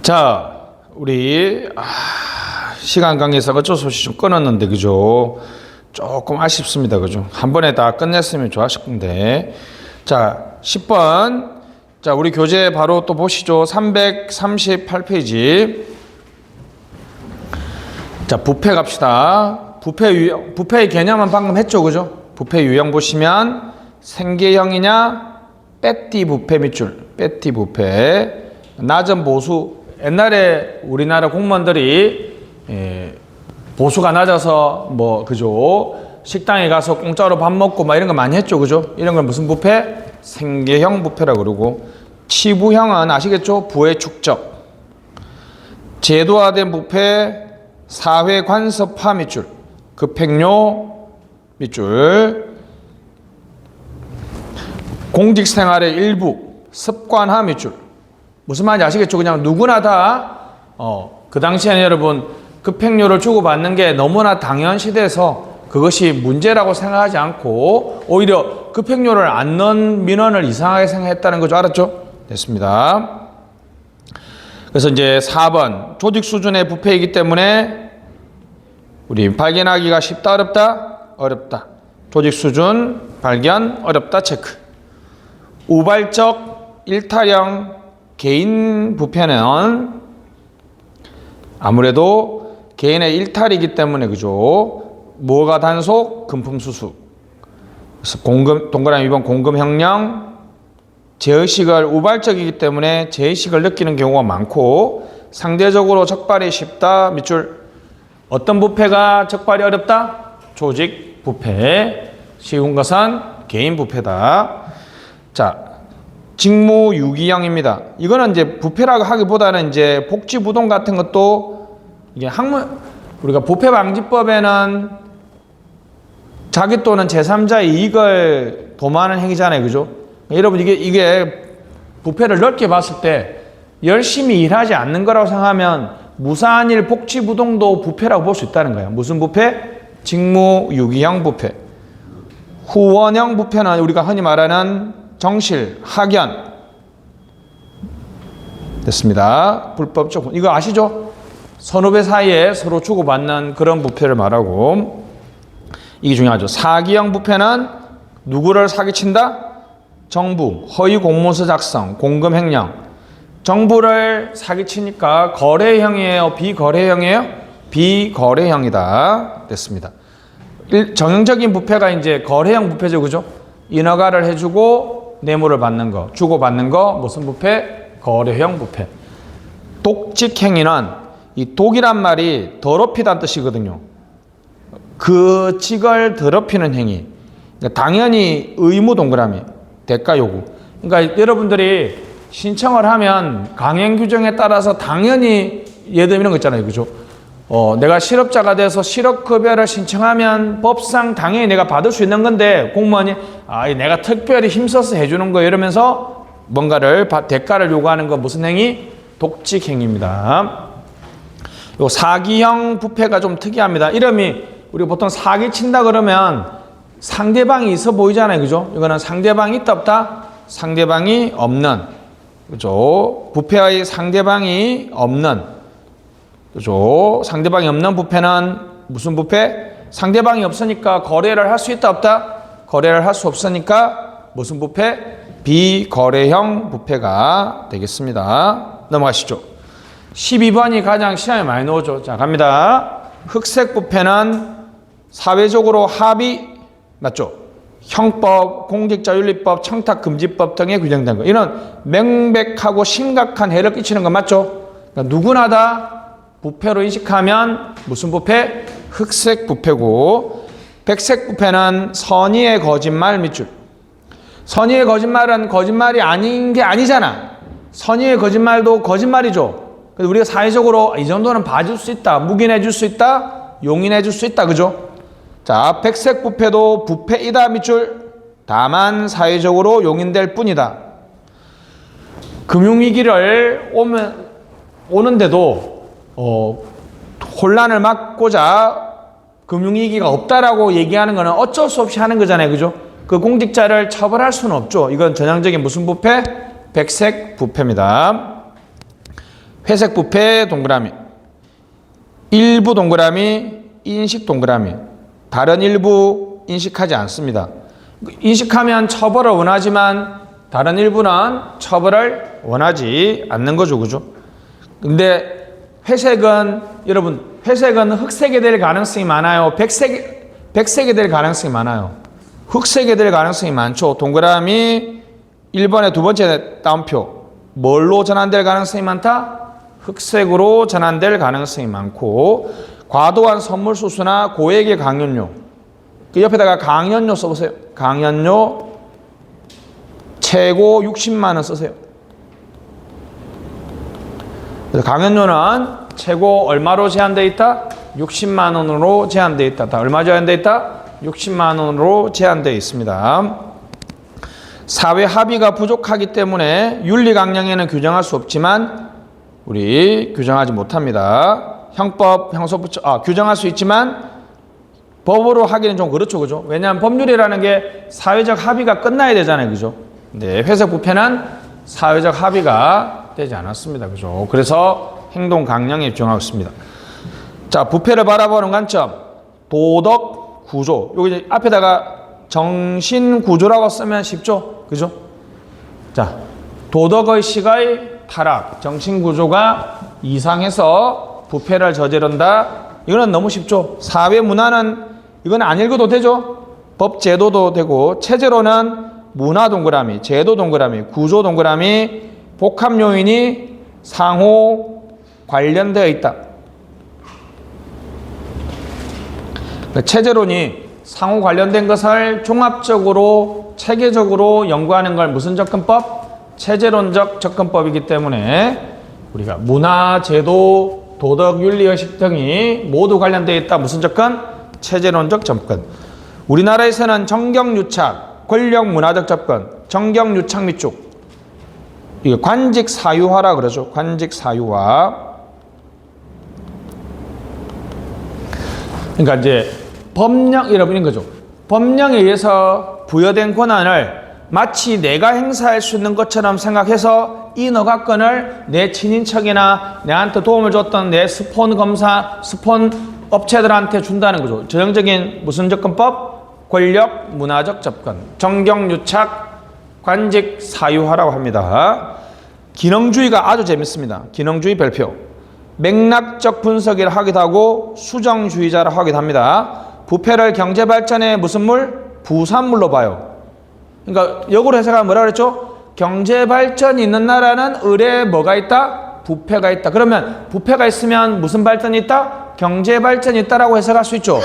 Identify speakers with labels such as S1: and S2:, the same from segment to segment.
S1: 자, 우리 시간 관계상 어쩔 수 없이 좀 끊었는데 그죠? 조금 아쉽습니다. 그죠? 한 번에 다 끝냈으면 좋았을 건데. 자, 10번. 자, 우리 교재 바로 또 보시죠. 338페이지. 자, 부패 갑시다. 부패의 개념은 방금 했죠. 그죠? 부패 유형 보시면 생계형이냐, 빼띠 부패 밑줄, 빼띠 부패. 낮은 보수. 옛날에 우리나라 공무원들이 보수가 낮아서 뭐 그죠? 식당에 가서 공짜로 밥 먹고 막 이런 거 많이 했죠. 그죠? 이런 건 무슨 부패? 생계형 부패라고 그러고, 치부형은 아시겠죠? 부의 축적. 제도화된 부패, 사회 관습화 밑줄, 급행료 밑줄, 공직생활의 일부, 습관화 밑줄. 무슨 말인지 아시겠죠? 그냥 누구나 다 그 당시에는 여러분 급행료를 주고받는 게 너무나 당연시돼서 그것이 문제라고 생각하지 않고 오히려 급행료를 안 넣은 민원을 이상하게 생각했다는 거죠. 알았죠? 됐습니다. 그래서 이제 4번 조직 수준의 부패이기 때문에 우리 발견하기가 쉽다 어렵다? 어렵다. 조직 수준 발견 어렵다 체크. 우발적 일탈형 개인 부패는 아무래도 개인의 일탈이기 때문에 그죠? 뭐가 단속? 금품수수. 그래서 동그라미 2번 공금형령. 제의식을 우발적이기 때문에 제의식을 느끼는 경우가 많고 상대적으로 적발이 쉽다. 밑줄. 어떤 부패가 적발이 어렵다? 조직 부패. 쉬운 것은 개인 부패다. 자, 직무 유기형입니다. 이거는 이제 부패라고 하기보다는 이제 복지부동 같은 것도 이게 우리가 부패방지법에는 자기 또는 제3자의 이익을 도모하는 행위잖아요. 그죠? 여러분 이게 부패를 넓게 봤을 때 열심히 일하지 않는 거라고 생각하면 무사한 일 복지부동도 부패라고 볼 수 있다는 거예요. 무슨 부패? 직무 유기형 부패. 후원형 부패는 우리가 흔히 말하는 정실, 학연. 됐습니다. 불법적. 이거 아시죠? 선후배 사이에 서로 주고받는 그런 부패를 말하고, 이게 중요하죠. 사기형 부패는 누구를 사기친다? 정부, 허위 공문서 작성, 공금 횡령. 정부를 사기치니까 거래형이에요? 비거래형이에요? 비거래형이다. 됐습니다. 정형적인 부패가 이제 거래형 부패죠. 그죠? 인허가를 해주고 뇌물을 받는 거, 주고받는 거, 무슨 부패? 거래형 부패. 독직행위는 이 독이란 말이 더럽히다는 뜻이거든요. 그 직을 더럽히는 행위. 그러니까 당연히 의무 동그라미, 대가 요구. 그러니까 여러분들이 신청을 하면 강행 규정에 따라서 당연히 예를 들면 이런 거 있잖아요. 그죠? 내가 실업자가 돼서 실업급여를 신청하면 법상 당연히 내가 받을 수 있는 건데 공무원이 내가 특별히 힘써서 해주는 거 이러면서 뭔가를 대가를 요구하는 거 무슨 행위? 독직행위입니다. 요 사기형 부패가 좀 특이합니다. 이름이 우리가 보통 사기 친다 그러면 상대방이 있어 보이잖아요. 그죠? 이거는 상대방이 있다 없다? 상대방이 없는. 그죠? 부패의 상대방이 없는. 그죠? 상대방이 없는 부패는 무슨 부패? 상대방이 없으니까 거래를 할 수 있다 없다? 거래를 할 수 없으니까 무슨 부패? 비거래형 부패가 되겠습니다. 넘어가시죠. 12번이 가장 시험에 많이 나오죠. 자, 갑니다. 흑색 부패는 사회적으로 합의, 맞죠? 형법, 공직자윤리법, 청탁금지법 등에 규정된 거. 이런 명백하고 심각한 해를 끼치는 거 맞죠? 그러니까 누구나 다 부패로 인식하면 무슨 부패? 흑색 부패고, 백색 부패는 선의의 거짓말 밑줄. 선의의 거짓말은 거짓말이 아닌 게 아니잖아. 선의의 거짓말도 거짓말이죠. 그래서 우리가 사회적으로 이 정도는 봐줄 수 있다, 묵인해 줄 수 있다, 용인해 줄 수 있다. 그죠? 자, 백색 부패도 부패이다 밑줄. 다만 사회적으로 용인될 뿐이다. 금융위기를 오는데도 혼란을 막고자 금융위기가 없다라고 얘기하는 거는 어쩔 수 없이 하는 거잖아요. 그죠? 그 공직자를 처벌할 수는 없죠. 이건 전형적인 무슨 부패? 백색 부패입니다. 회색 부패 동그라미. 일부 동그라미, 인식 동그라미. 다른 일부 인식하지 않습니다. 인식하면 처벌을 원하지만 다른 일부는 처벌을 원하지 않는 거죠. 그죠? 근데 회색은, 여러분, 회색은 흑색이 될 가능성이 많아요? 백색이 될 가능성이 많아요? 흑색이 될 가능성이 많죠. 동그라미 1번의 두 번째 따옴표. 뭘로 전환될 가능성이 많다? 흑색으로 전환될 가능성이 많고, 과도한 선물 수수나 고액의 강연료. 그 옆에다가 강연료 써보세요. 강연료 최고 60만 원 쓰세요. 그래서 강연료는 최고 얼마로 제한되어 있다? 60만 원으로 제한되어 있다. 다 얼마 제한되어 있다? 60만 원으로 제한되어 있습니다. 사회 합의가 부족하기 때문에 윤리 강령에는 규정할 수 없지만 우리 규정하지 못합니다. 형법, 형소부처, 규정할 수 있지만 법으로 하기는 좀 그렇죠. 그죠? 왜냐하면 법률이라는 게 사회적 합의가 끝나야 되잖아요. 그죠? 네, 회색 부패는 사회적 합의가 되지 않았습니다. 그죠? 그래서 행동 강령에 규정하고 있습니다. 자, 부패를 바라보는 관점. 도덕 구조. 여기 앞에다가 정신 구조라고 쓰면 쉽죠? 그죠? 자, 도덕의식의 타락, 정신 구조가 이상해서 부패를 저지른다. 이거는 너무 쉽죠? 사회 문화는 이건 안 읽어도 되죠? 법 제도도 되고, 체제로는 문화 동그라미, 제도 동그라미, 구조 동그라미, 복합 요인이 상호 관련되어 있다. 체제론이 상호 관련된 것을 종합적으로 체계적으로 연구하는 걸 무슨 접근법? 체제론적 접근법이기 때문에 우리가 문화, 제도, 도덕, 윤리, 의식 등이 모두 관련되어 있다. 무슨 접근? 체제론적 접근. 우리나라에서는 정경유착, 권력 문화적 접근, 정경유착 밑쭉. 이게 관직 사유화라 그러죠. 관직 사유화. 그러니까 이제 법령, 여러분 이런 거죠. 법령에 의해서 부여된 권한을 마치 내가 행사할 수 있는 것처럼 생각해서 이 너가권을 내 친인척이나 내한테 도움을 줬던 내 스폰 검사, 스폰 업체들한테 준다는 거죠. 전형적인 무슨 접근법? 권력 문화적 접근. 정경유착, 관직 사유화라고 합니다. 기능주의가 아주 재밌습니다. 기능주의 별표. 맥락적 분석을 하기도 하고 수정주의자를 하기도 합니다. 부패를 경제발전의 무슨 물? 부산물로 봐요. 그러니까 역으로 해석하면 뭐라 그랬죠? 경제발전이 있는 나라는 을에 뭐가 있다? 부패가 있다. 그러면 부패가 있으면 무슨 발전이 있다? 경제발전이 있다라고 해석할 수 있죠.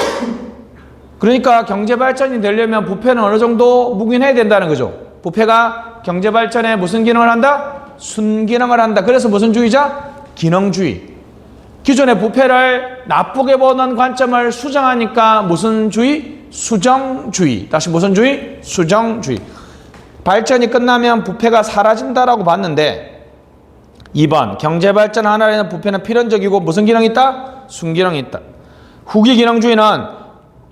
S1: 그러니까 경제발전이 되려면 부패는 어느 정도 묵인해야 된다는 거죠. 부패가 경제발전에 무슨 기능을 한다? 순기능을 한다. 그래서 무슨 주의자? 기능주의. 기존의 부패를 나쁘게 보는 관점을 수정하니까 무슨 주의? 수정주의. 다시 무슨 주의? 수정주의. 발전이 끝나면 부패가 사라진다라고 봤는데 2번 경제발전 하나라는 부패는 필연적이고 무슨 기능이 있다? 순기능이 있다. 후기 기능주의는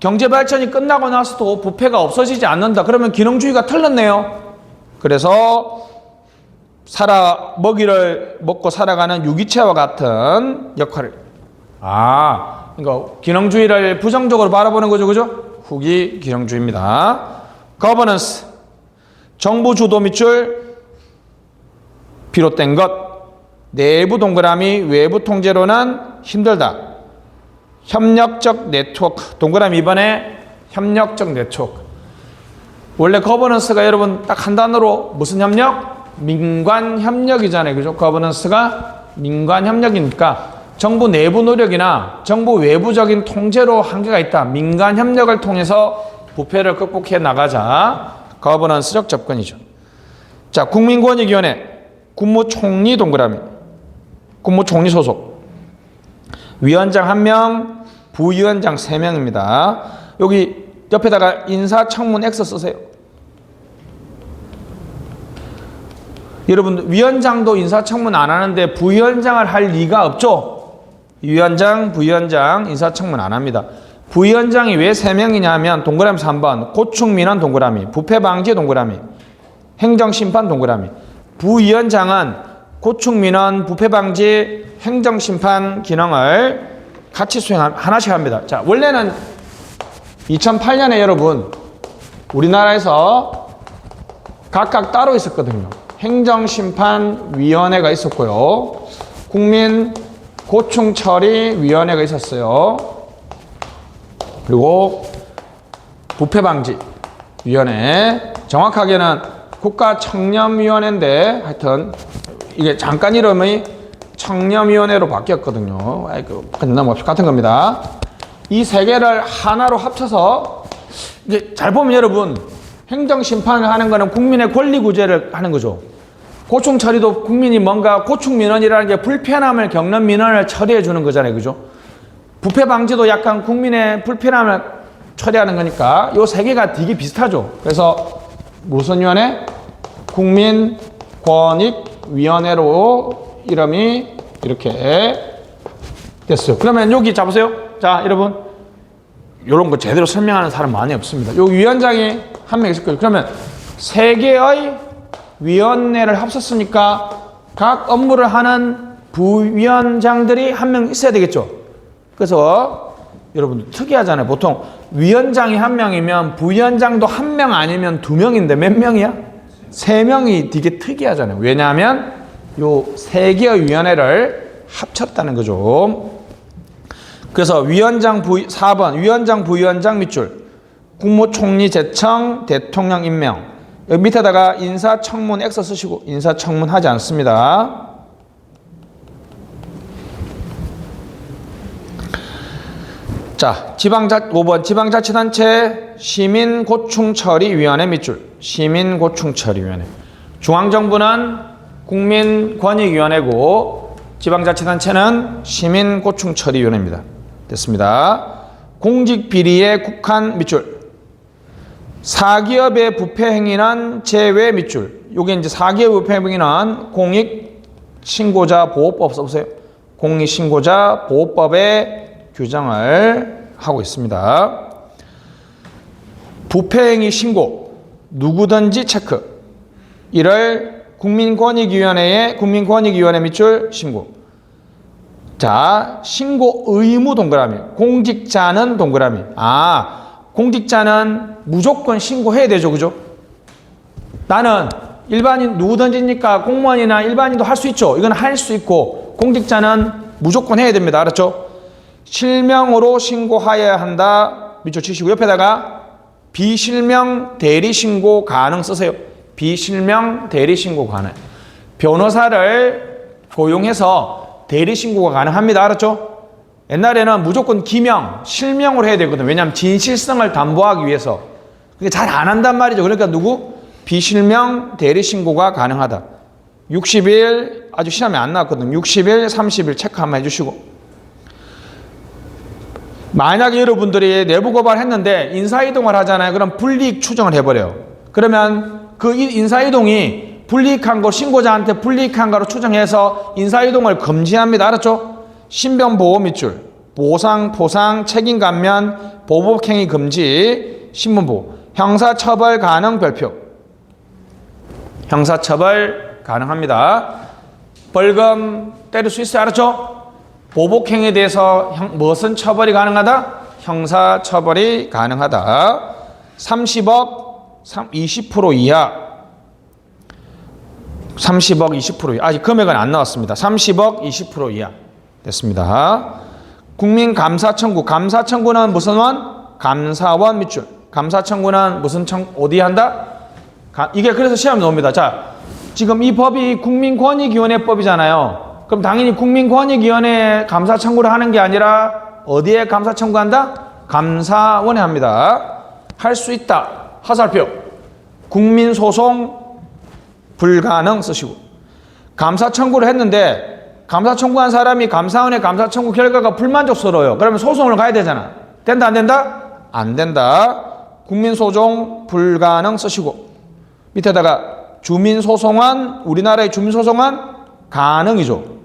S1: 경제발전이 끝나고 나서도 부패가 없어지지 않는다. 그러면 기능주의가 틀렸네요. 그래서 먹이를 먹고 살아가는 유기체와 같은 역할을. 그러니까 기능주의를 부정적으로 바라보는 거죠. 그죠? 후기 기능주의입니다. 거버넌스. 정부 주도 밑줄 비롯된 것. 내부 동그라미, 외부 통제로는 힘들다. 협력적 네트워크. 동그라미 2번에 협력적 네트워크. 원래 거버넌스가 여러분 딱 한 단어로 무슨 협력? 민관 협력이잖아요. 그죠? 거버넌스가 민관 협력이니까 정부 내부 노력이나 정부 외부적인 통제로 한계가 있다. 민간 협력을 통해서 부패를 극복해 나가자. 거버넌스적 접근이죠. 자, 국민권익위원회. 국무총리 동그라미. 국무총리 소속. 위원장 1명, 부위원장 3명입니다. 여기 옆에다가 인사청문 X 쓰세요. 여러분 위원장도 인사청문 안 하는데 부위원장을 할 리가 없죠. 위원장, 부위원장 인사청문 안 합니다. 부위원장이 왜 3명이냐면 동그라미 3번 고충민원 동그라미, 부패방지 동그라미, 행정심판 동그라미. 부위원장은 고충민원, 부패방지, 행정심판 기능을 같이 하나씩 합니다. 자, 원래는 2008년에 여러분 우리나라에서 각각 따로 있었거든요. 행정심판위원회가 있었고요. 국민고충처리위원회가 있었어요. 그리고 부패방지위원회, 정확하게는 국가청렴위원회인데 하여튼 이게 잠깐 이름이 청렴위원회로 바뀌었거든요. 같은 겁니다. 이 세 개를 하나로 합쳐서 이제 잘 보면 여러분 행정심판을 하는 거는 국민의 권리구제를 하는 거죠. 고충처리도 국민이 뭔가 고충민원이라는 게 불편함을 겪는 민원을 처리해 주는 거잖아요. 그죠? 부패방지도 약간 국민의 불편함을 처리하는 거니까 이 세 개가 되게 비슷하죠. 그래서 무슨 위원회? 국민권익위원회로 이름이 이렇게 됐어요. 그러면 여기 잡으세요. 자, 여러분 이런 거 제대로 설명하는 사람 많이 없습니다. 여기 위원장이 한 명 있을 거예요. 그러면 세 개의 위원회를 합쳤으니까 각 업무를 하는 부위원장들이 한 명 있어야 되겠죠. 그래서 여러분들 특이하잖아요. 보통 위원장이 한 명이면 부위원장도 한 명 아니면 두 명인데 몇 명이야? 세 명이 되게 특이하잖아요. 왜냐하면 요 세 개의 위원회를 합쳤다는 거죠. 그래서 위원장 4번 위원장 부위원장 밑줄 국무총리 제청 대통령 임명 여기 밑에다가 인사청문 X 쓰시고 인사청문 하지 않습니다. 자, 5번 지방자치단체 시민고충처리위원회 밑줄 시민고충처리위원회 중앙정부는 국민권익위원회고 지방자치단체는 시민고충처리위원회입니다. 됐습니다. 공직비리의 국한 밑줄 사기업의 부패행위는 제외 밑줄 요게 이제 사기업의 부패행위는 공익신고자 보호법 써보세요. 공익신고자 보호법의 규정을 하고 있습니다. 부패행위 신고 누구든지 체크 이를 국민권익위원회 밑줄 신고 자 신고 의무 동그라미 공직자는 동그라미 공직자는 무조건 신고해야 되죠. 그죠? 나는 일반인 누구든지니까 공무원이나 일반인도 할 수 있죠. 이건 할 수 있고 공직자는 무조건 해야 됩니다. 알았죠? 실명으로 신고하여야 한다. 밑줄 치시고 옆에다가 비실명 대리신고 가능 쓰세요. 비실명 대리신고 가능. 변호사를 고용해서 대리신고가 가능합니다. 알았죠? 옛날에는 무조건 기명, 실명으로 해야 되거든요. 왜냐하면 진실성을 담보하기 위해서. 그게 잘 안 한단 말이죠. 그러니까 비실명 대리신고가 가능하다. 60일, 아직 시험에 안 나왔거든요. 60일, 30일 체크 한번 해주시고. 만약에 여러분들이 내부 고발했는데 인사이동을 하잖아요. 그럼 불이익 추정을 해버려요. 그러면 그 인사이동이 불이익한 거 신고자한테 불이익한 거로 추정해서 인사이동을 금지합니다. 알았죠? 신변보호 밑줄 보상, 포상, 책임감면, 보복행위 금지, 신문보호 형사처벌 가능 별표 형사처벌 가능합니다. 벌금 때릴 수 있어요. 알았죠? 보복행위에 대해서 무슨 처벌이 가능하다? 형사처벌이 가능하다. 30억 20% 이하 30억 20% 이하 아직 금액은 안 나왔습니다. 30억 20% 이하 됐습니다. 국민감사청구 감사청구는 무슨 원? 감사원 밑줄 감사청구는 무슨 어디 한다? 이게 그래서 시험에 나옵니다. 자, 지금 이 법이 국민권익위원회법이잖아요. 그럼 당연히 국민권익위원회 감사 청구를 하는 게 아니라 어디에 감사 청구한다? 감사원에 합니다. 할 수 있다. 화살표. 국민소송 불가능 쓰시고. 감사 청구를 했는데 감사 청구한 사람이 감사원의 감사 청구 결과가 불만족스러워요. 그러면 소송을 가야 되잖아. 된다 안 된다? 안 된다. 국민소송 불가능 쓰시고. 밑에다가 주민소송은 우리나라의 주민소송은 가능이죠.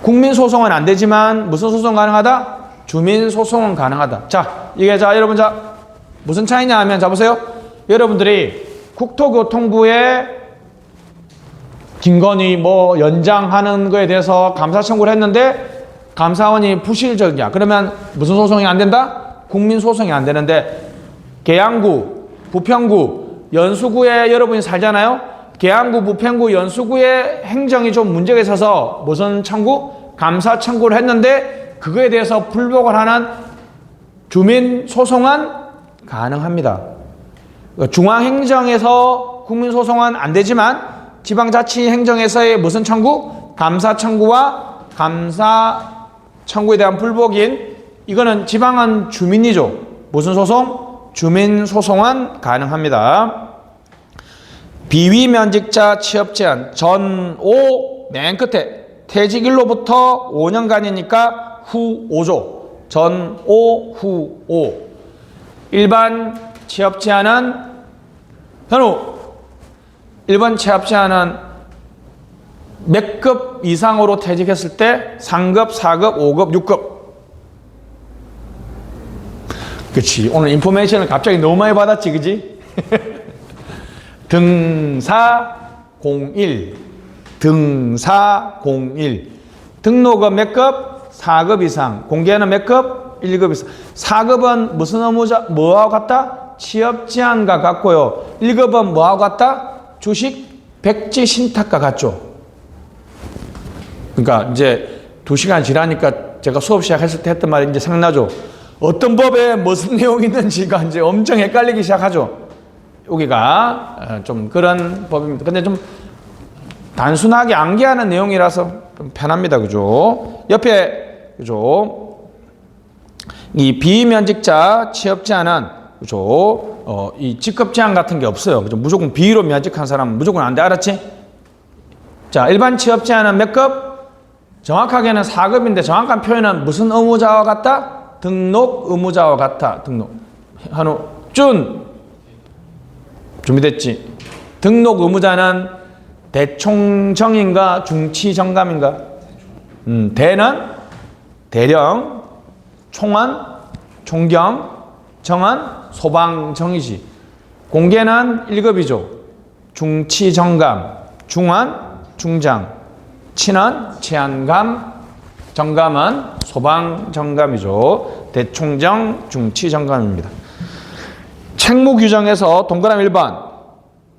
S1: 국민소송은 안 되지만 무슨 소송 가능하다? 주민소송은 가능하다. 자, 이게 여러분 무슨 차이냐 하면 자 보세요. 여러분들이 국토교통부에 김건희 뭐 연장하는 거에 대해서 감사 청구를 했는데 감사원이 부실적이야. 그러면 무슨 소송이 안 된다? 국민 소송이 안 되는데 계양구, 부평구, 연수구에 여러분이 살잖아요. 계양구, 부평구, 연수구의 행정이 좀 문제가 있어서 무슨 청구? 감사 청구를 했는데 그거에 대해서 불복을 하는 주민 소송은 가능합니다. 중앙행정에서 국민 소송은 안 되지만 지방자치행정에서의 무슨 청구? 감사 청구와 감사 청구에 대한 불복인 이거는 지방은 주민이죠. 무슨 소송? 주민 소송은 가능합니다. 비위면직자 취업 제한 전5 맨 끝에 퇴직일로부터 5년간이니까 후 5조 전5 후 5 일반 취업 제한은 현우 일반 취업 제한은 몇 급 이상으로 퇴직했을 때 3급, 4급, 5급, 6급 그치 오늘 인포메이션을 갑자기 너무 많이 받았지 그지? 등사01 등사01 등록은 몇 급? 4급 이상 공개는 몇 급? 1급 이상 4급은 무슨 업무자 뭐하고 같다? 취업 제한과 같고요 1급은 뭐하고 같다? 주식 백지 신탁과 같죠 그러니까 이제 2시간 지나니까 제가 수업 시작했을 때 했던 말이 이제 생각나죠 어떤 법에 무슨 내용이 있는지가 이제 엄청 헷갈리기 시작하죠 여기가 좀 그런 법입니다. 근데 좀 단순하게 암기하는 내용이라서 좀 편합니다. 그죠? 옆에, 그죠? 이 비면직자 취업 제한은, 그죠? 이 직급 제한 같은 게 없어요. 그죠? 무조건 비위로 면직한 사람은 무조건 안 돼. 알았지? 자, 일반 취업 제한은 몇 급? 정확하게는 4급인데 정확한 표현은 무슨 의무자와 같다? 등록 의무자와 같아. 등록. 한우, 준! 준비됐지? 등록 의무자는 대총정인가 중치정감인가? 대는 대령, 총은 총경, 정은 소방정이지. 공개는 1급이죠. 중치정감, 중은 중장, 치는 치안감, 정감은 소방정감이죠. 대총정, 중치정감입니다. 책무 규정에서 동그라미 1번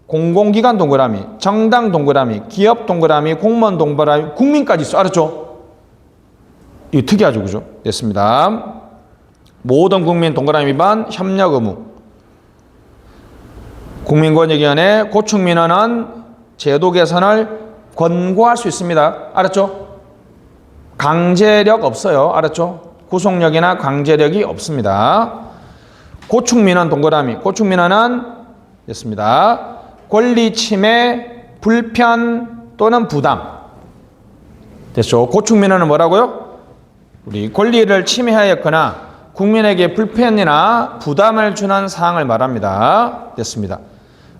S1: 공공기관 동그라미, 정당 동그라미, 기업 동그라미, 공무원 동그라미, 국민까지 있어. 알았죠? 이거 특이하죠. 그죠? 됐습니다. 모든 국민 동그라미 2번 협력 의무. 국민권익위원회 고충민원은 제도 개선을 권고할 수 있습니다. 알았죠? 강제력 없어요. 알았죠? 구속력이나 강제력이 없습니다. 고충민원 동그라미. 고충민원은 됐습니다. 권리 침해, 불편 또는 부담. 됐죠? 고충민원은 뭐라고요? 우리 권리를 침해하였거나 국민에게 불편이나 부담을 주는 사항을 말합니다. 됐습니다.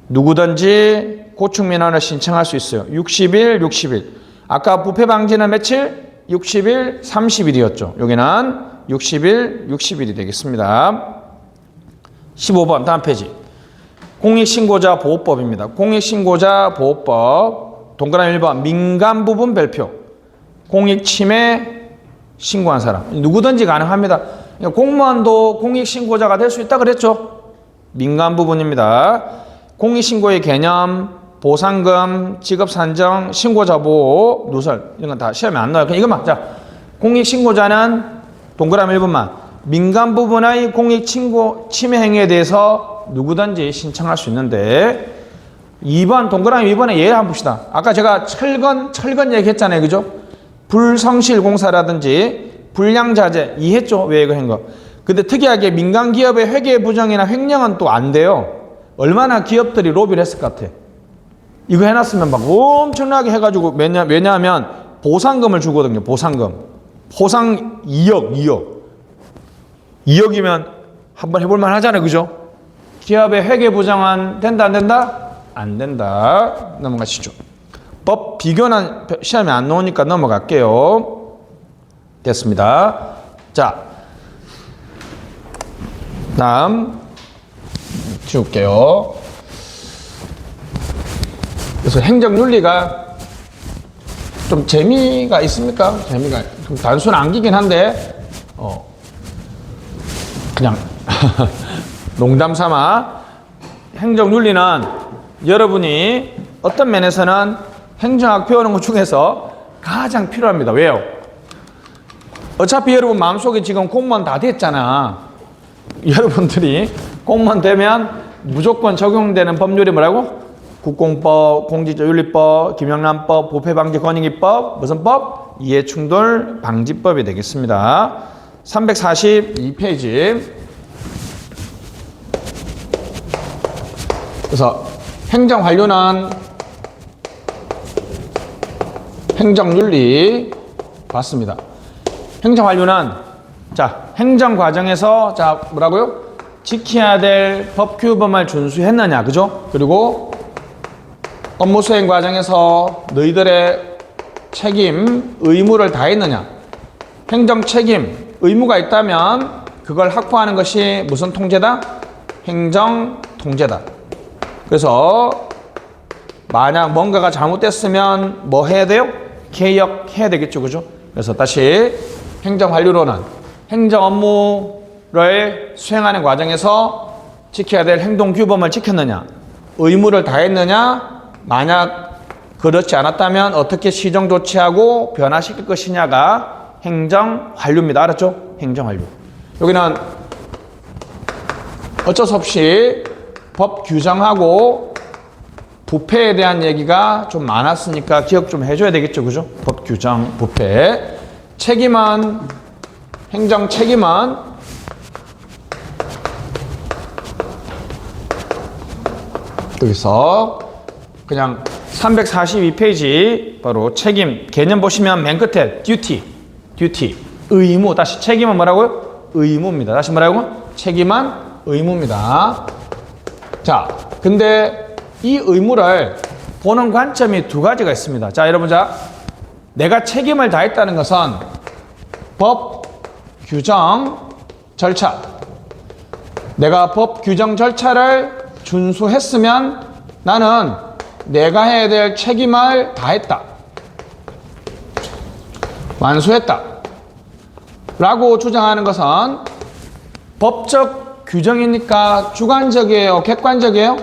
S1: 누구든지 고충민원을 신청할 수 있어요. 60일, 60일. 아까 부패 방지는 며칠? 60일, 30일이었죠. 여기는 60일, 60일이 되겠습니다. 15번 다음 페이지. 공익신고자 보호법입니다. 공익신고자 보호법 동그라미 1번 민간 부분 별표. 공익침해 신고한 사람 누구든지 가능합니다. 공무원도 공익신고자가 될 수 있다 그랬죠. 민간 부분입니다. 공익신고의 개념, 보상금, 직업산정, 신고자 보호, 누설 이런 건 다 시험에 안 나와요. 그냥 이것만 자 공익신고자는 동그라미 1번만 민간 부분의 공익침해 행위에 대해서 누구든지 신청할 수 있는데 2번 동그라미 2번에 예를 한번 봅시다. 아까 제가 철건 얘기했잖아요. 그죠? 불성실 공사라든지 불량자재 이해했죠? 왜 이거 한 거. 근데 특이하게 민간기업의 회계 부정이나 횡령은 또 안 돼요. 얼마나 기업들이 로비를 했을 것 같아. 이거 해놨으면 막 엄청나게 해가지고 왜냐하면 보상금을 주거든요. 보상금. 보상 2억이면 한번 해볼만 하잖아요. 그죠? 기업의 회계 부정은 된다 안 된다? 안 된다. 넘어가시죠. 법 비교는 시험에 안 나오니까 넘어갈게요. 됐습니다. 자, 다음 지울게요. 그래서 행정윤리가 좀 재미가 있습니까? 재미가 좀 단순 암기긴 한데 그냥 농담 삼아 행정윤리는 여러분이 어떤 면에서는 행정학 배우는 것 중에서 가장 필요합니다. 왜요? 어차피 여러분 마음속에 지금 공무원 다 됐잖아. 여러분들이 공무원 되면 무조건 적용되는 법률이 뭐라고? 국공법, 공직자윤리법, 김영란법, 부패방지권익위법, 무슨 법? 이해충돌 방지법이 되겠습니다. 342페이지. 그래서 행정관료는 행정윤리 맞습니다. 행정관료는 자 행정과정에서 자 뭐라고요? 지켜야 될 법규범을 준수했느냐, 그죠? 그리고 업무 수행 과정에서 너희들의 책임, 의무를 다했느냐. 행정 책임, 의무가 있다면 그걸 확보하는 것이 무슨 통제다? 행정 통제다. 그래서 만약 뭔가가 잘못됐으면 뭐 해야 돼요? 개혁해야 되겠죠, 그죠? 그래서 다시 행정관료로는 행정 업무를 수행하는 과정에서 지켜야 될 행동 규범을 지켰느냐, 의무를 다했느냐, 만약 그렇지 않았다면 어떻게 시정 조치하고 변화시킬 것이냐가 행정관료입니다. 알았죠? 행정관료. 여기는 어쩔 수 없이 법 규정하고 부패에 대한 얘기가 좀 많았으니까 기억 좀 해줘야 되겠죠, 그죠? 법 규정, 부패. 책임은, 행정 책임은 여기서 그냥 342페이지 바로 책임 개념 보시면 맨 끝에 duty, 의무. 다시 책임은 뭐라고요? 의무입니다. 다시 뭐라고? 책임은 의무입니다. 자, 근데 이 의무를 보는 관점이 두 가지가 있습니다. 자, 여러분, 자, 내가 책임을 다했다는 것은 법, 규정, 절차. 내가 법, 규정, 절차를 준수했으면 나는 내가 해야 될 책임을 다했다. 완수했다. 라고 주장하는 것은 법적 규정이니까 주관적이에요? 객관적이에요?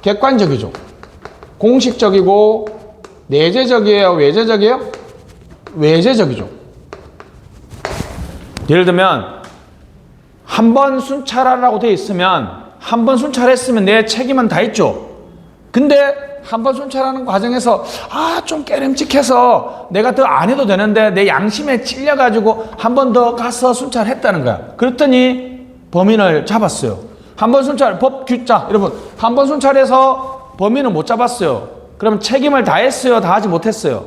S1: 객관적이죠. 공식적이고 내재적이에요? 외재적이에요? 외재적이죠. 예를 들면 한 번 순찰하라고 되어 있으면 한 번 순찰했으면 내 책임은 다 했죠. 근데 한 번 순찰하는 과정에서 좀 깨름직해서 내가 더 안 해도 되는데 내 양심에 찔려가지고 한 번 더 가서 순찰했다는 거야. 그랬더니 범인을 잡았어요. 한 번 순찰, 자, 여러분, 한 번 순찰해서 범인을 못 잡았어요. 그러면 책임을 다 했어요? 다 하지 못했어요?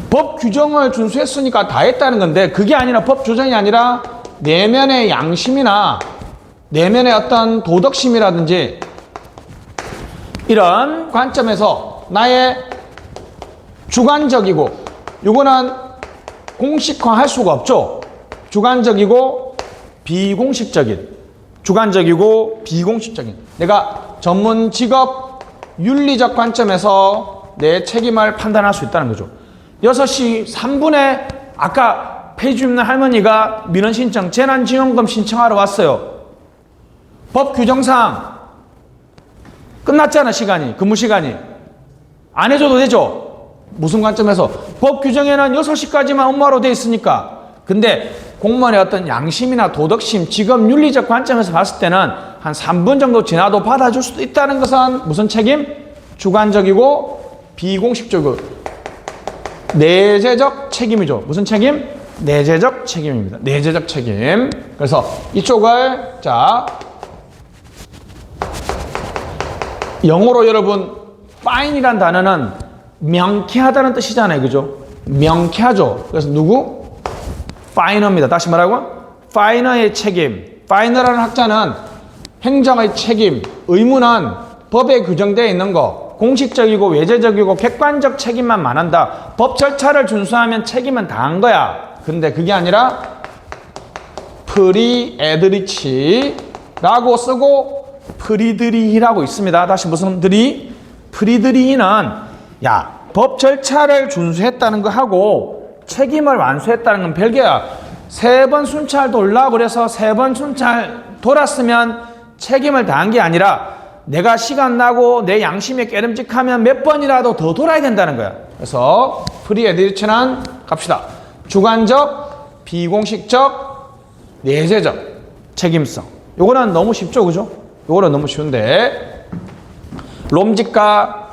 S1: 법 규정을 준수했으니까 다 했다는 건데 그게 아니라 법 규정이 아니라 내면의 양심이나 내면의 어떤 도덕심이라든지 이런 관점에서 나의 주관적이고 요거는 공식화할 수가 없죠. 주관적이고 비공식적인, 주관적이고 비공식적인, 내가 전문 직업 윤리적 관점에서 내 책임을 판단할 수 있다는 거죠. 6시 3분에 아까 폐지 없는 할머니가 민원 신청, 재난지원금 신청하러 왔어요. 법 규정상 끝났잖아, 시간이. 근무 시간이. 안 해줘도 되죠? 무슨 관점에서? 법 규정에는 6시까지만 업무하러 돼 있으니까. 근데 공무원의 어떤 양심이나 도덕심, 직업 윤리적 관점에서 봤을 때는 한 3분 정도 지나도 받아줄 수도 있다는 것은 무슨 책임? 주관적이고 비공식적이고 내재적 책임이죠. 무슨 책임? 내재적 책임입니다. 내재적 책임. 그래서 이쪽을 자 영어로 여러분 fine이란 단어는 명쾌하다는 뜻이잖아요. 그죠? 명쾌하죠. 그래서 누구? 파이너입니다. 다시 말하고 파이너의 책임. 파이너라는 학자는 행정의 책임, 의무는 법에 규정되어 있는 거, 공식적이고 외재적이고 객관적 책임만 말한다. 법 절차를 준수하면 책임은 다한 거야. 근데 그게 아니라 프리에드리치라고 쓰고 프리드리히라고 있습니다. 다시 무슨 드리? 프리드리히는 야 법 절차를 준수했다는 거 하고 책임을 완수했다는 건 별개야. 3번 순찰 돌라 그래서 3번 순찰 돌았으면 책임을 다한 게 아니라 내가 시간 나고 내 양심에 깨름직하면 몇 번이라도 더 돌아야 된다는 거야. 그래서 프리 에디션은 갑시다. 주관적, 비공식적, 내재적 책임성. 요거는 너무 쉽죠, 그죠? 요거는 너무 쉬운데 롬직과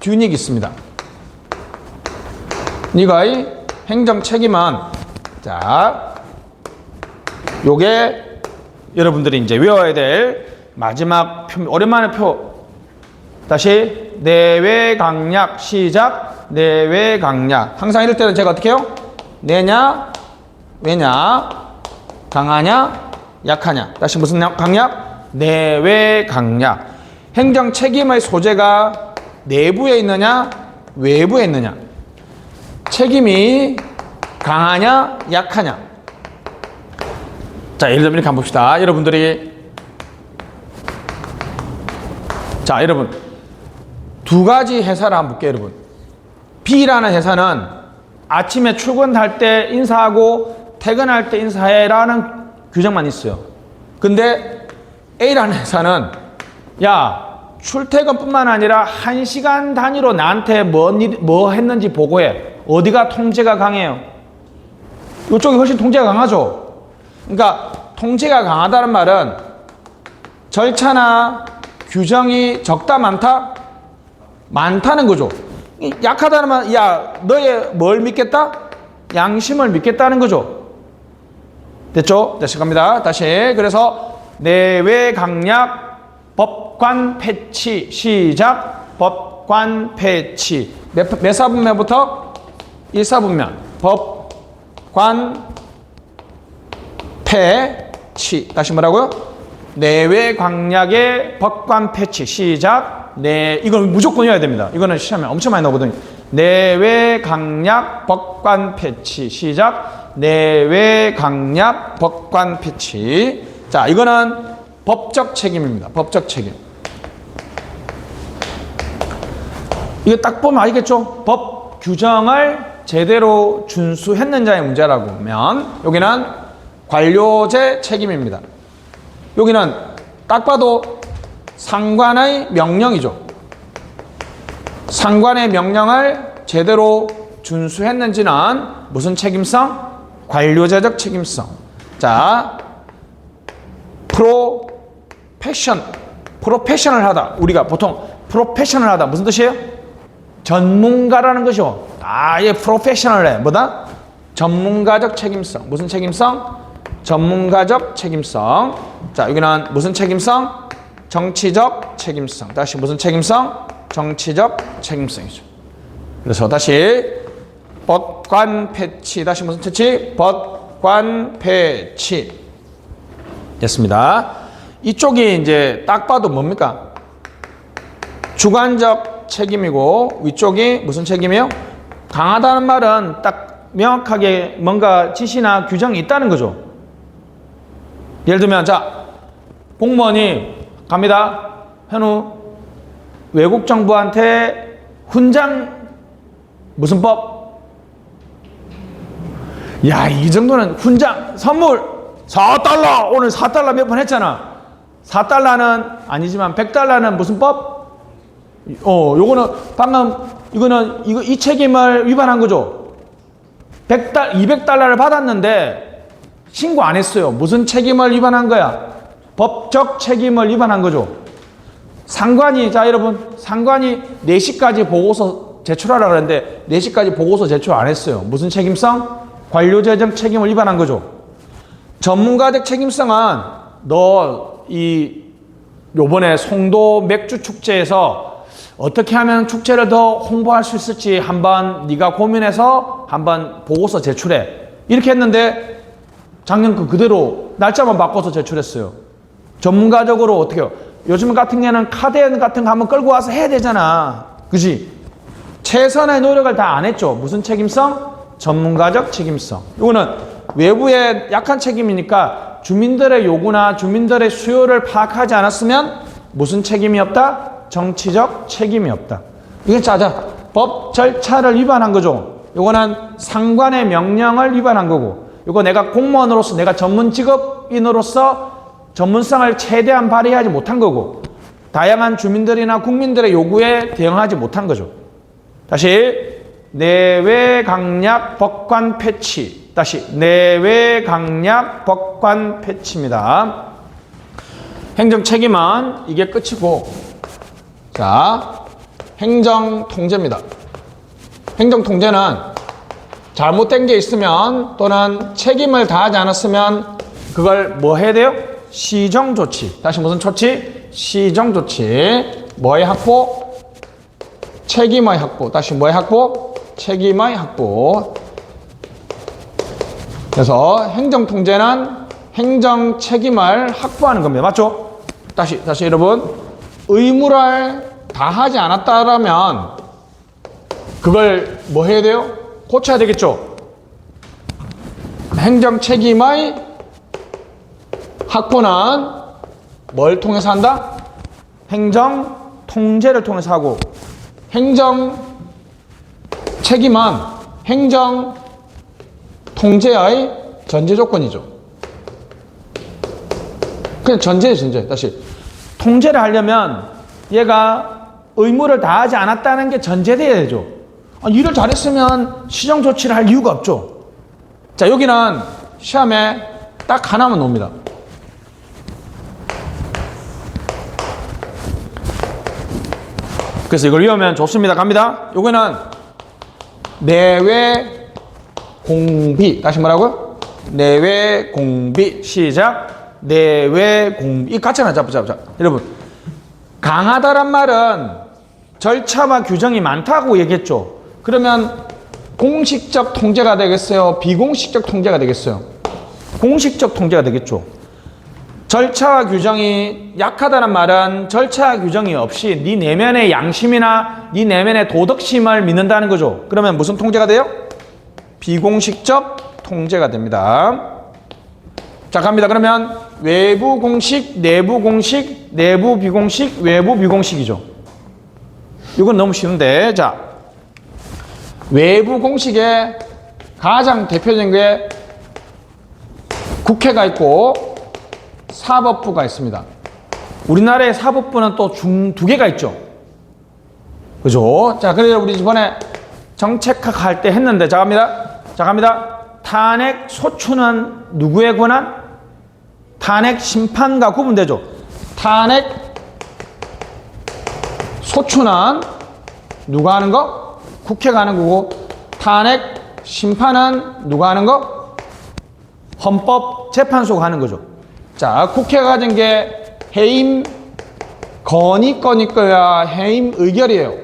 S1: 듀닉이 있습니다. 니가의 행정 책임은 자 요게 여러분들이 이제 외워야 될 마지막 표, 오랜만에 표. 다시 내외 강약 시작. 내외 강약. 항상 이럴 때는 제가 어떻게 해요? 내냐, 왜냐, 강하냐, 약하냐. 다시 무슨 강약? 내외 강약. 행정 책임의 소재가 내부에 있느냐, 외부에 있느냐. 책임이 강하냐, 약하냐. 자, 예를 들면 이렇게 한번 봅시다. 여러분들이 자, 여러분 두 가지 회사를 한번 볼게요. 여러분 B라는 회사는 아침에 출근할 때 인사하고 퇴근할 때 인사해라는 규정만 있어요. 근데 A라는 회사는 야 출퇴근뿐만 아니라 1시간 단위로 나한테 뭐 했는지 보고해. 어디가 통제가 강해요? 이쪽이 훨씬 통제가 강하죠. 그러니까 통제가 강하다는 말은 절차나 규정이 적다 많다? 많다는 거죠. 약하다는 말은 야 너의 뭘 믿겠다? 양심을 믿겠다는 거죠. 됐죠? 다시 갑니다. 다시. 그래서 내외 강약 법관 패치 시작. 법관 패치 몇 사분면부터? 1사분면 법관 패치. 다시 뭐라고요? 내외 강약의 법관 패치 시작. 이건 무조건 해야 됩니다. 이거는 시험에 엄청 많이 나오거든요. 내외 강약 법관 패치 시작. 내외 강약 법관 패치. 자, 이거는 법적 책임입니다. 법적 책임. 이거 딱 보면 알겠죠? 법 규정을 제대로 준수했는지의 문제라고 하면 여기는 관료제 책임입니다. 여기는 딱 봐도 상관의 명령이죠. 상관의 명령을 제대로 준수했는지는 무슨 책임성? 관료제적 책임성. 자, 프로페셔널 하다. 우리가 보통 프로페셔널 하다 무슨 뜻이에요? 전문가라는 것이요. 얘 프로페셔널해. 뭐다? 전문가적 책임성. 무슨 책임성? 전문가적 책임성. 자, 여기는 무슨 책임성? 정치적 책임성. 다시 무슨 책임성? 정치적 책임성이죠. 그래서 다시 법관 패치. 다시 무슨 패치? 법관 패치. 됐습니다. 이쪽이 이제 딱 봐도 뭡니까? 주관적 책임이고 위쪽이 무슨 책임이에요? 강하다는 말은 딱 명확하게 뭔가 지시나 규정이 있다는 거죠. 예를 들면 자 공무원이 갑니다. 현우 외국 정부한테 훈장 무슨 법? 야, 이 정도는 훈장 선물 4달러 오늘 4달러 몇 번 했잖아. 4달러는 아니지만 100달러는 무슨 법? 요거는 방금 이거는 이 책임을 위반한 거죠. 200달러를 받았는데 신고 안 했어요. 무슨 책임을 위반한 거야? 법적 책임을 위반한 거죠. 상관이, 자 여러분, 상관이 4시까지 보고서 제출하라 그랬는데 4시까지 보고서 제출 안 했어요. 무슨 책임성? 관료제적 책임을 위반한 거죠. 전문가적 책임성은 요번에 송도 맥주 축제에서 어떻게 하면 축제를 더 홍보할 수 있을지 한번 네가 고민해서 한번 보고서 제출해. 이렇게 했는데 작년 그대로 날짜만 바꿔서 제출했어요. 전문가적으로 어떻게 해요? 요즘 같은 경우에는 카드 같은 거 한번 끌고 와서 해야 되잖아. 그지? 최선의 노력을 다 안 했죠. 무슨 책임성? 전문가적 책임성. 이거는 외부의 약한 책임이니까 주민들의 요구나 주민들의 수요를 파악하지 않았으면 무슨 책임이 없다? 정치적 책임이 없다. 이게 짜자. 법 절차를 위반한 거죠. 요거는 상관의 명령을 위반한 거고, 요거 내가 공무원으로서 내가 전문 직업인으로서 전문성을 최대한 발휘하지 못한 거고, 다양한 주민들이나 국민들의 요구에 대응하지 못한 거죠. 다시 내외 강약 법관 폐치. 다시 내외 강약 법관 폐치입니다. 행정 책임은 이게 끝이고, 자, 행정 통제입니다. 행정 통제는 잘못된 게 있으면 또는 책임을 다하지 않았으면 그걸 뭐 해야 돼요? 시정 조치. 다시 무슨 조치? 시정 조치. 뭐의 확보? 책임의 확보. 다시 뭐의 확보? 책임의 확보. 그래서 행정 통제는 행정 책임을 확보하는 겁니다. 맞죠? 다시 여러분, 의무를 다하지 않았다라면 그걸 뭐 해야 돼요? 고쳐야 되겠죠? 행정 책임의 확보는 뭘 통해서 한다? 행정 통제를 통해서 하고, 행정 책임은 행정 통제의 전제 조건이죠. 그냥 전제예요, 전제. 다시. 통제를 하려면 얘가 의무를 다하지 않았다는 게 전제돼야 되죠. 일을 잘했으면 시정 조치를 할 이유가 없죠. 자, 여기는 시험에 딱 하나만 옵니다. 그래서 이걸 외우면 좋습니다. 갑니다. 요거는 내외 공비. 다시 뭐라고요? 내외 공비. 시작. 내외 공비. 이 같이 하나 잡자. 여러분, 강하다란 말은 절차와 규정이 많다고 얘기했죠. 그러면 공식적 통제가 되겠어요? 비공식적 통제가 되겠어요? 공식적 통제가 되겠죠. 절차와 규정이 약하다는 말은 절차와 규정이 없이 네 내면의 양심이나 네 내면의 도덕심을 믿는다는 거죠. 그러면 무슨 통제가 돼요? 비공식적 통제가 됩니다. 자, 갑니다. 그러면 외부 공식, 내부 공식, 내부 비공식, 외부 비공식이죠. 이건 너무 쉬운데, 자, 외부 공식의 가장 대표적인 게 국회가 있고 사법부가 있습니다. 우리나라의 사법부는 또 두 개가 있죠. 그죠? 자, 그래서 우리 이번에 정책학 할 때 했는데, 자, 갑니다. 탄핵 소추는 누구의 권한? 탄핵 심판과 구분되죠. 탄핵 소추는 누가 하는 거? 국회가 하는 거고, 탄핵 심판은 누가 하는 거? 헌법재판소가 하는 거죠. 자, 국회가 가진 게 해임 건의권이거야 해임 의결이에요.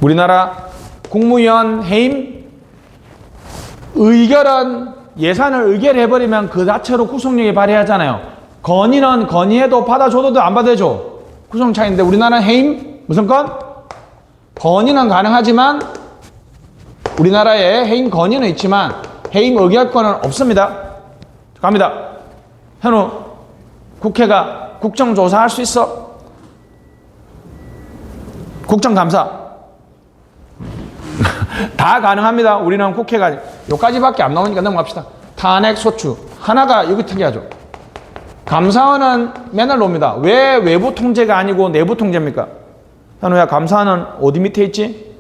S1: 우리나라 국무위원 해임 의결은 예산을 의결해버리면 그 자체로 구속력이 발휘하잖아요. 건의는 건의해도 받아줘도 안 받아줘. 구성 차이인데 우리나라는 해임 무슨 건? 건의는 가능하지만 우리나라에 해임 건의는 있지만 해임 의결권은 없습니다. 갑니다. 현우, 국회가 국정조사할 수 있어? 국정감사 다 가능합니다. 우리는 국회가 여기까지밖에 안 나오니까 넘어갑시다. 탄핵 소추 하나가 여기 특이하죠. 감사원은 맨날 놉니다. 왜 외부 통제가 아니고 내부 통제입니까? 현우야, 감사원은 어디 밑에 있지?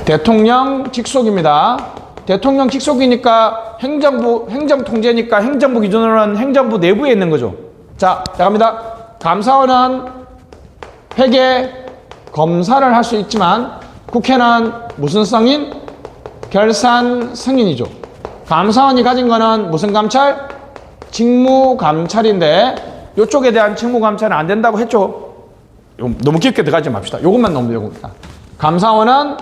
S1: 대통령 직속입니다. 대통령 직속이니까 행정 통제니까 행정부 기준으로는 행정부 내부에 있는 거죠. 자, 갑니다. 감사원은 회계 검사를 할 수 있지만 국회는 무슨 성인? 결산 승인이죠. 감사원이 가진 거는 무슨 감찰? 직무 감찰인데 이쪽에 대한 직무 감찰은 안 된다고 했죠. 너무 깊게 들어가지 맙시다. 이것만 넘겨. 요거. 감사원은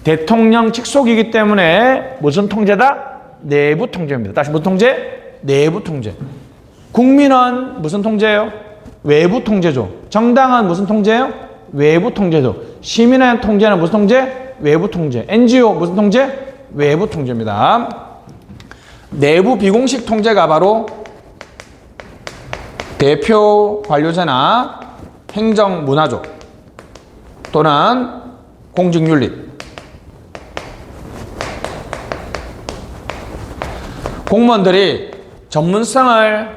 S1: 대통령 직속이기 때문에 무슨 통제다? 내부 통제입니다. 다시 무슨 통제? 내부 통제. 국민은 무슨 통제예요? 외부 통제죠. 정당은 무슨 통제예요? 외부 통제죠. 시민의 통제는 무슨 통제? 외부 통제. NGO 무슨 통제? 외부 통제입니다. 내부 비공식 통제가 바로 대표 관료제나 행정 문화조 또는 공직윤리. 공무원들이 전문성을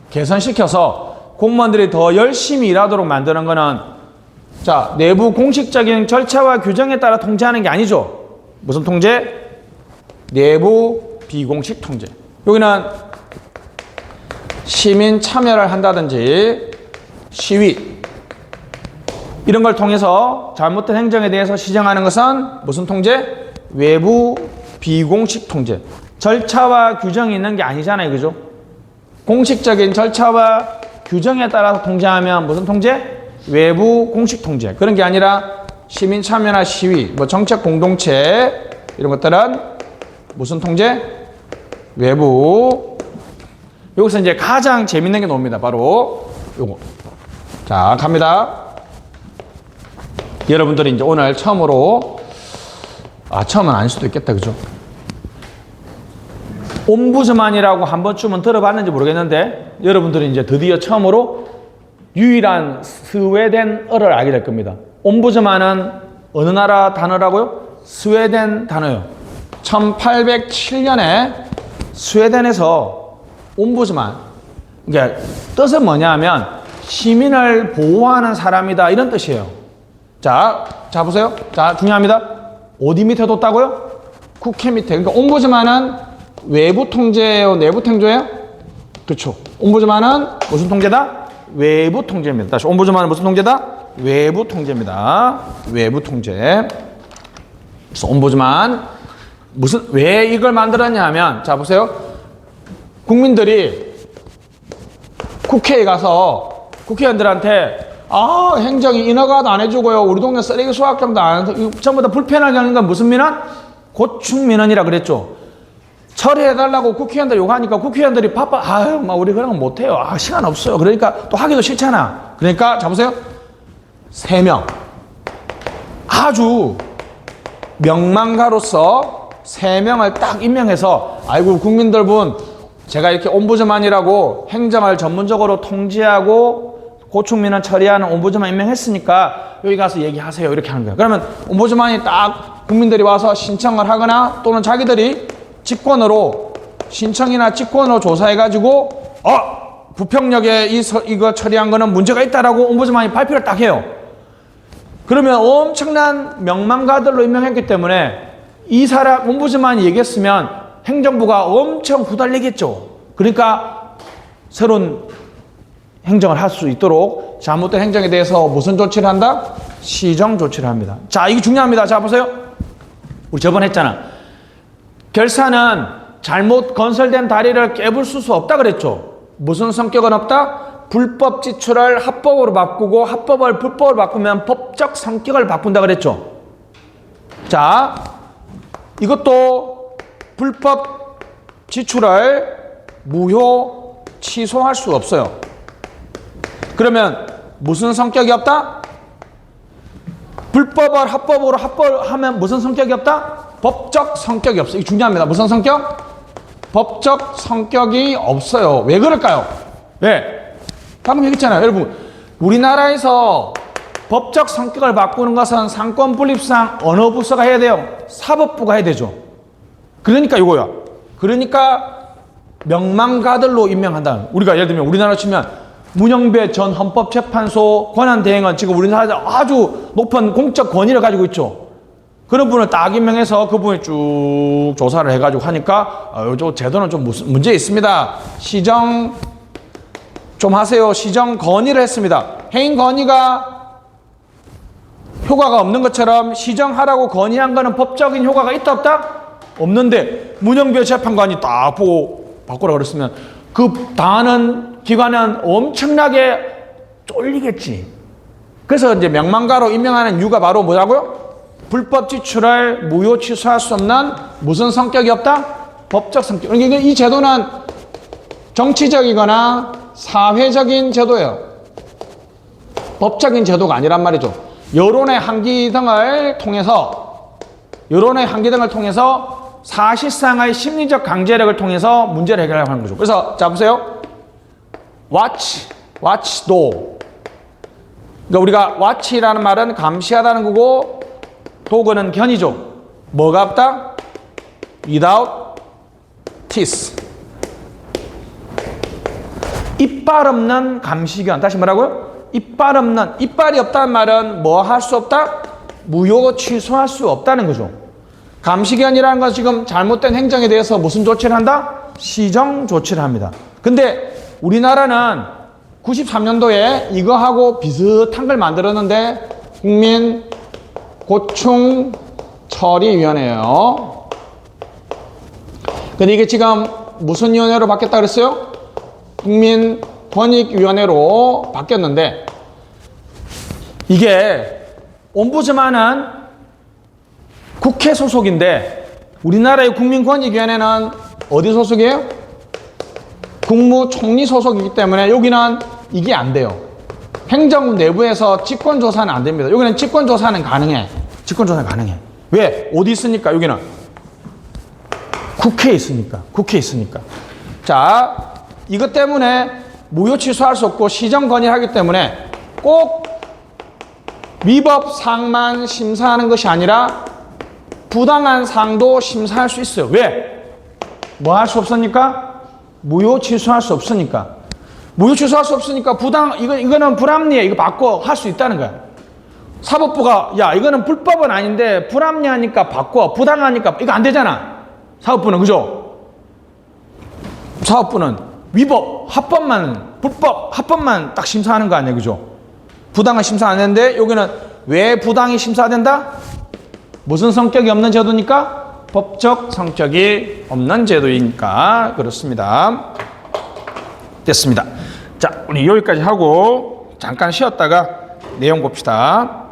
S1: 개선시켜서 공무원들이 더 열심히 일하도록 만드는 거는 자, 내부 공식적인 절차와 규정에 따라 통제하는 게 아니죠. 무슨 통제? 내부 비공식 통제. 여기는 시민 참여를 한다든지 시위 이런 걸 통해서 잘못된 행정에 대해서 시정하는 것은 무슨 통제? 외부 비공식 통제. 절차와 규정이 있는 게 아니잖아요. 그죠? 공식적인 절차와 규정에 따라서 통제하면 무슨 통제? 외부 공식 통제. 그런 게 아니라 시민 참여나 시위, 뭐 정책 공동체 이런 것들은 무슨 통제? 외부. 여기서 이제 가장 재밌는 게 나옵니다. 바로 요거. 자, 갑니다. 여러분들이 이제 오늘 처음으로 처음은 아닐 수도 있겠다. 그죠? 옴부즈만이라고 한 번쯤은 들어봤는지 모르겠는데 여러분들이 이제 드디어 처음으로 유일한 스웨덴어를 알게 될 겁니다. 옴부즈만은 어느 나라 단어라고요? 스웨덴 단어요. 1807년에 스웨덴에서 옴부즈만, 그러니까 뜻은 뭐냐면 시민을 보호하는 사람이다 이런 뜻이에요. 자 보세요. 자, 중요합니다. 어디 밑에 뒀다고요? 국회 밑에. 그러니까 옴부즈만은 외부 통제예요? 내부 통제예요? 그렇죠. 옴부즈만은 무슨 통제다? 외부 통제입니다. 다시 옴부즈만은 무슨 통제다? 외부 통제입니다. 외부 통제. 그래서 옴부즈만 왜 이걸 만들었냐 하면 자 보세요. 국민들이 국회에 가서 국회의원들한테 행정이 인허가도 안 해주고요. 우리 동네 쓰레기 수확장도 안 해서 전부 다 불편하게 하는 건 무슨 민원? 고충민원이라 그랬죠. 처리해달라고 국회의원들 요구하니까 국회의원들이 우리 그런 건 못해요. 시간 없어요. 그러니까 또 하기도 싫잖아. 그러니까 자 보세요. 3명. 아주 명망가로서 3명을 딱 임명해서 아이고 국민들분 제가 이렇게 옴부즈만이라고 행정을 전문적으로 통제하고 고충민원 처리하는 옴부즈만 임명했으니까 여기 가서 얘기하세요. 이렇게 하는 거예요. 그러면 옴부즈만이 딱 국민들이 와서 신청을 하거나 또는 자기들이 직권으로 신청이나 직권으로 조사해가지고 부평역에 이거 처리한 거는 문제가 있다라고 옴부즈만이 발표를 딱 해요. 그러면 엄청난 명망가들로 임명했기 때문에 이 사람 옴부즈만이 얘기했으면 행정부가 엄청 후달리겠죠. 그러니까 새로운 행정을 할 수 있도록 잘못된 행정에 대해서 무슨 조치를 한다? 시정 조치를 합니다. 자, 이게 중요합니다. 자, 보세요. 우리 저번에 했잖아. 결사는 잘못 건설된 다리를 깨부술 수 없다 그랬죠. 무슨 성격은 없다? 불법 지출을 합법으로 바꾸고 합법을 불법으로 바꾸면 법적 성격을 바꾼다 그랬죠. 자, 이것도 불법 지출을 무효 취소할 수 없어요. 그러면 무슨 성격이 없다? 불법을 합법으로 합법하면 무슨 성격이 없다? 법적 성격이 없어요. 이게 중요합니다. 무슨 성격? 법적 성격이 없어요. 왜 그럴까요? 왜? 방금 얘기했잖아요. 여러분, 우리나라에서 법적 성격을 바꾸는 것은 상권 분립상 어느 부서가 해야 돼요? 사법부가 해야 되죠. 그러니까 이거야. 그러니까 명망가들로 임명한다. 우리가 예를 들면 우리나라 치면 문영배 전 헌법재판소 권한대행은 지금 우리나라에서 아주 높은 공적 권위를 가지고 있죠. 그런 분을 딱 임명해서 그분이 쭉 조사를 해가지고 하니까 저 제도는 좀 문제 있습니다. 시정 좀 하세요. 시정 건의를 했습니다. 해임 건의가 효과가 없는 것처럼 시정하라고 건의한 거는 법적인 효과가 있다 없다? 없는데 문영배 재판관이 딱 보고 바꾸라고 그랬으면 그 당하는 기관은 엄청나게 쫄리겠지. 그래서 이제 명망가로 임명하는 이유가 바로 뭐라고요? 불법 지출을 무효 취소할 수 없는 무슨 성격이 없다? 법적 성격. 그러니까 이 제도는 정치적이거나 사회적인 제도예요. 법적인 제도가 아니란 말이죠. 여론의 한기 등을 통해서 사실상의 심리적 강제력을 통해서 문제를 해결하는 거죠. 그래서 자 보세요. Watch watch도. 그러니까 우리가 watch라는 말은 감시하다는 거고 도그는 견이죠. 뭐가 없다? without teeth. 이빨 없는 감시견. 다시 뭐라고요? 이빨 없는. 이빨이 없다는 말은 뭐 할 수 없다? 무효 취소할 수 없다는 거죠. 감시견이라는 건 지금 잘못된 행정에 대해서 무슨 조치를 한다? 시정 조치를 합니다. 근데 우리나라는 93년도에 이거하고 비슷한 걸 만들었는데 국민고충처리위원회예요. 근데 이게 지금 무슨 위원회로 바뀌었다 그랬어요? 국민권익위원회로 바뀌었는데 이게 옴부즈만은 국회 소속인데 우리나라의 국민권익위원회는 어디 소속이에요? 국무총리 소속이기 때문에 여기는 이게 안 돼요. 행정부 내부에서 직권조사는 안 됩니다. 여기는 직권조사는 가능해. 직권조사는 가능해. 왜? 어디 있으니까 여기는? 국회에 있으니까. 국회에 있으니까. 자, 이것 때문에 무효 취소할 수 없고 시정 건의하기 때문에 꼭 위법 사항만 심사하는 것이 아니라 부당한 사항도 심사할 수 있어요. 왜? 뭐 할 수 없으니까? 무효 취소할 수 없으니까. 무효 취소할 수 없으니까 이거는 불합리해. 이거 바꿔 할 수 있다는 거야. 사법부가 야 이거는 불법은 아닌데 불합리하니까 바꿔. 부당하니까 이거 안 되잖아. 사법부는 그죠? 사법부는 위법, 합법만 불법, 합법만 딱 심사하는 거 아니에요. 그죠? 부당은 심사 안 하는데 여기는 왜 부당이 심사된다? 무슨 성격이 없는 제도니까? 법적 성격이 없는 제도이니까 그렇습니다. 됐습니다. 자, 우리 여기까지 하고 잠깐 쉬었다가 내용 봅시다.